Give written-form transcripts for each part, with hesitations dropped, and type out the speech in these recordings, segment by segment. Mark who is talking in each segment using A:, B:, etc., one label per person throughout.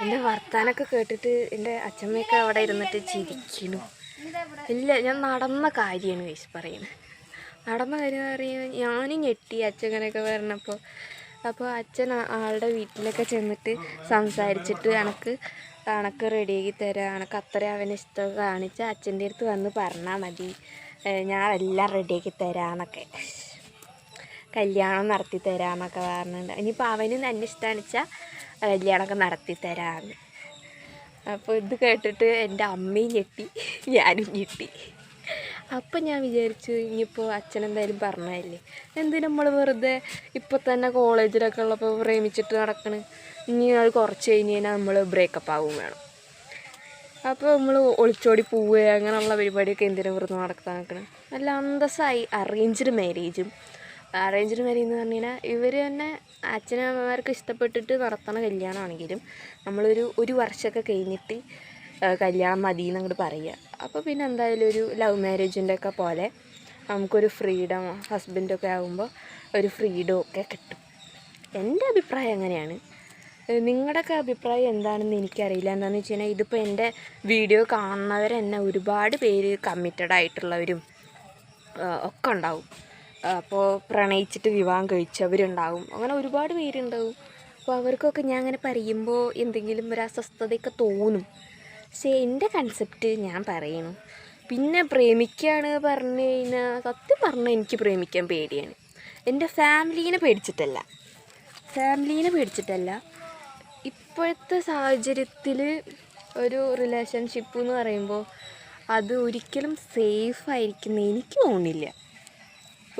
A: എൻ്റെ വർത്താനൊക്കെ കേട്ടിട്ട് എൻ്റെ അച്ഛമ്മയൊക്കെ അവിടെ ഇരുന്നിട്ട് ചിരിക്കുന്നു. ഇല്ല, ഞാൻ നടന്ന കാര്യമാണ് ഗൈസ് പറയുന്നത്. നടന്ന കാര്യം പറയുന്നത് ഞാനും ഞെട്ടി അച്ഛനൊക്കെ പറഞ്ഞപ്പോൾ. അപ്പോൾ അച്ഛൻ ആളുടെ വീട്ടിലൊക്കെ ചെന്നിട്ട് സംസാരിച്ചിട്ട് കണക്ക് റെഡിയാക്കി തരാം, കണക്ക് അത്ര അവന് ഇഷ്ടമൊക്കെ കാണിച്ചാൽ അച്ഛൻ്റെ അടുത്ത് വന്ന് പറഞ്ഞാൽ മതി, ഞാൻ എല്ലാം റെഡിയാക്കി തരാമെന്നൊക്കെ, കല്യാണം നടത്തി തരാമെന്നൊക്കെ പറഞ്ഞിട്ടുണ്ട്. ഇനിയിപ്പോൾ അവന് തന്നെ ഇഷ്ടമാണെന്ന് വെച്ചാൽ കല്യാണമൊക്കെ നടത്തി തരാമെന്ന്. അപ്പോൾ ഇത് കേട്ടിട്ട് എൻ്റെ അമ്മയും ഞെട്ടി, ഞാനും ഞെട്ടി. അപ്പം ഞാൻ വിചാരിച്ചു ഇനിയിപ്പോൾ അച്ഛനെന്തായാലും പറഞ്ഞതല്ലേ, എന്തിനാ നമ്മൾ വെറുതെ ഇപ്പോൾ തന്നെ കോളേജിലൊക്കെ ഉള്ളപ്പോൾ പ്രേമിച്ചിട്ട് നടക്കണ്, ഇനി അത് കുറച്ച് കഴിഞ്ഞ് കഴിഞ്ഞാൽ നമ്മൾ ബ്രേക്കപ്പ് ആവും വേണം. അപ്പോൾ നമ്മൾ ഒളിച്ചോടി പോവുക അങ്ങനെയുള്ള പരിപാടിയൊക്കെ എന്തിനാ വെറുതെ നടക്കാൻ നിൽക്കണം. നല്ല അന്തസ്സായി അറേഞ്ച്ഡ് മാരേജ് എന്ന് പറഞ്ഞു കഴിഞ്ഞാൽ ഇവർ തന്നെ അച്ഛനമ്മമാർക്ക് ഇഷ്ടപ്പെട്ടിട്ട് നടത്തുന്ന കല്യാണമാണെങ്കിലും ഒരു വർഷമൊക്കെ കഴിഞ്ഞിട്ട് കല്യാണം മതി എന്നങ്ങോട്ട് പറയുക. അപ്പോൾ പിന്നെ എന്തായാലും ഒരു ലവ് മാരേജിൻ്റെ ഒക്കെ പോലെ നമുക്കൊരു ഫ്രീഡം, ഹസ്ബൻഡൊക്കെ ആകുമ്പോൾ ഒരു ഫ്രീഡം ഒക്കെ കിട്ടും. എൻ്റെ അഭിപ്രായം അങ്ങനെയാണ്. നിങ്ങളുടെയൊക്കെ അഭിപ്രായം എന്താണെന്ന് എനിക്കറിയില്ല. എന്താണെന്ന് വെച്ച് കഴിഞ്ഞാൽ ഇതിപ്പോൾ എൻ്റെ വീഡിയോ കാണുന്നവർ തന്നെ ഒരുപാട് പേര് കമ്മിറ്റഡ് ആയിട്ടുള്ളവരും ഒക്കെ ഉണ്ടാവും. അപ്പോൾ പ്രണയിച്ചിട്ട് വിവാഹം കഴിച്ചവരുണ്ടാവും, അങ്ങനെ ഒരുപാട് പേരുണ്ടാവും. അപ്പോൾ അവർക്കൊക്കെ ഞാൻ അങ്ങനെ പറയുമ്പോൾ എന്തെങ്കിലും ഒരു അസ്വസ്ഥതയൊക്കെ തോന്നും. പക്ഷേ എൻ്റെ കൺസെപ്റ്റ് ഞാൻ പറയണു. പിന്നെ പ്രേമിക്കുകയാണ് പറഞ്ഞു കഴിഞ്ഞാൽ സത്യം പറഞ്ഞാൽ എനിക്ക് പ്രേമിക്കാൻ പേടിയാണ്. എൻ്റെ ഫാമിലീനെ പേടിച്ചിട്ടല്ല. ഇപ്പോഴത്തെ സാഹചര്യത്തിൽ ഒരു റിലേഷൻഷിപ്പ് എന്ന് പറയുമ്പോൾ അത് ഒരിക്കലും സേഫായിരിക്കുന്ന എനിക്ക് തോന്നുന്നില്ല.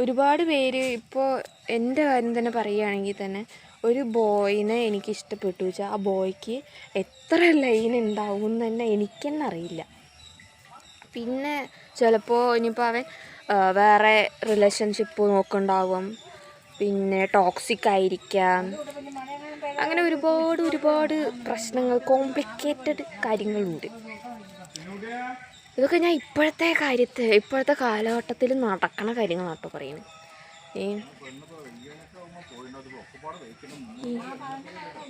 A: ഒരുപാട് പേര് ഇപ്പോൾ എൻ്റെ കാര്യം തന്നെ പറയുകയാണെങ്കിൽ തന്നെ ഒരു ബോയിനെ എനിക്ക് ഇഷ്ടപ്പെട്ടു വെച്ചാൽ ആ ബോയ്ക്ക് എത്ര ലൈൻ ഉണ്ടാവും എന്ന് തന്നെ എനിക്ക് തന്നെ അറിയില്ല. പിന്നെ ചിലപ്പോൾ ഇനിയിപ്പോൾ അവൻ വേറെ റിലേഷൻഷിപ്പ് നോക്കുന്നുണ്ടാവും, പിന്നെ ടോക്സിക് ആയിരിക്കാം, അങ്ങനെ ഒരുപാട് പ്രശ്നങ്ങൾ, കോംപ്ലിക്കേറ്റഡ് കാര്യങ്ങളുണ്ട്. ഇതൊക്കെ ഞാൻ ഇപ്പോഴത്തെ കാലഘട്ടത്തിൽ നടക്കണ കാര്യങ്ങളാണ് കേട്ടോ പറയുന്നത്.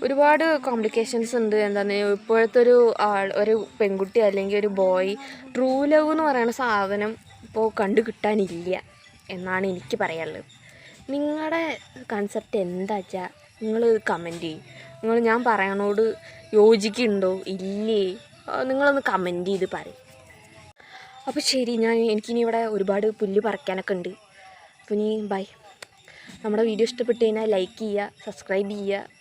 A: ഒരുപാട് കോംപ്ലിക്കേഷൻസ് ഉണ്ട്. എന്താണ് ഇപ്പോഴത്തെ ഒരു പെൺകുട്ടി അല്ലെങ്കിൽ ഒരു ബോയ് ട്രൂ ലവ് എന്ന് പറയുന്ന സാധനം ഇപ്പോൾ കണ്ടു കിട്ടാനില്ല എന്നാണ് എനിക്ക് പറയാനുള്ളത്. നിങ്ങളുടെ കൺസെപ്റ്റ് എന്താ വെച്ചാൽ നിങ്ങൾ കമൻറ്റ് ചെയ്യും. ഞാൻ പറയണോട് യോജിക്കുന്നുണ്ടോ ഇല്ലേ നിങ്ങളൊന്ന് കമൻറ്റ് ചെയ്ത് പറയും. അപ്പോൾ ശരി, എനിക്കിനി ഇവിടെ ഒരുപാട് പുല്ല് പറിക്കാനൊക്കെ ഉണ്ട്. അപ്പോൾ ഇനി ബൈ. നമ്മുടെ വീഡിയോ ഇഷ്ടപ്പെട്ട് കഴിഞ്ഞാൽ ലൈക്ക് ചെയ്യുക, സബ്സ്ക്രൈബ് ചെയ്യുക,